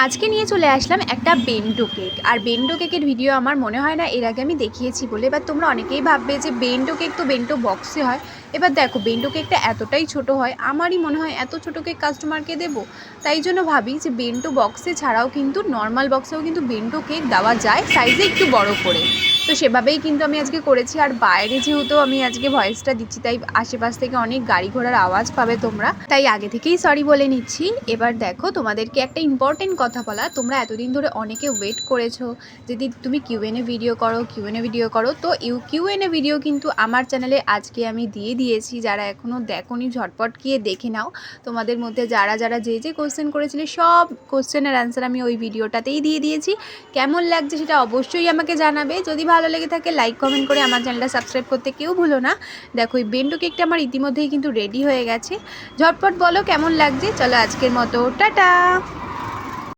আজকে নিয়ে চলে আসলাম একটা বেন্টো কেক। আর বেন্টো কেকের ভিডিও আমার মনে হয় না এর আগে আমি দেখিয়েছি বলে। এবার তোমরা অনেকেই ভাববে যে বেন্টো কেক তো বেন্টো বক্সে হয়। এবার দেখো বেন্টো কেকটা এতটাই ছোট হয়, আমারই মনে হয় এত ছোটো কেক কাস্টমারকে দেবো। তাই জন্য ভাবি যে বেন্টো বক্সে ছাড়াও কিন্তু নর্মাল বক্সেও কিন্তু বেন্টো কেক দেওয়া যায়, সাইজে একটু বড় করে। তো সেভাবেই কিন্তু আমি আজকে করেছি। আর বাইরে যেহেতু আমি আজকে ভয়েসটা দিচ্ছি, তাই আশেপাশ থেকে অনেক গাড়ি ঘোড়ার আওয়াজ পাবে তোমরা, তাই আগে থেকেই সরি বলে নিচ্ছি। এবার দেখো তোমাদেরকে একটা ইম্পর্টেন্ট কথা বলা, তোমরা এতদিন ধরে অনেকে ওয়েট করেছো যদি তুমি কিউএনএ ভিডিও করো, তো কিউএনএ ভিডিও কিন্তু আমার চ্যানেলে আজকে আমি দিয়ে দিয়েছি। যারা এখনও দেখোনি ঝটপট গিয়ে দেখে নাও। তোমাদের মধ্যে যারা যারা যে কোশ্চেন করেছিলে সব কোশ্চেনের অ্যান্সার আমি ওই ভিডিওটাতেই দিয়ে দিয়েছি। কেমন লাগছে সেটা অবশ্যই আমাকে জানাবে। যদি ভালো লেগে থাকে লাইক কমেন্ট করে আমার চ্যানেলটা সাবস্ক্রাইব করতে কেউ ভুলো না। দেখো এই বেন্টো কেকটা আমার ইতিমধ্যেই কিন্তু রেডি হয়ে গেছে। ঝটপট বলো কেমন লাগছে। চলো আজকের মতো টাটা।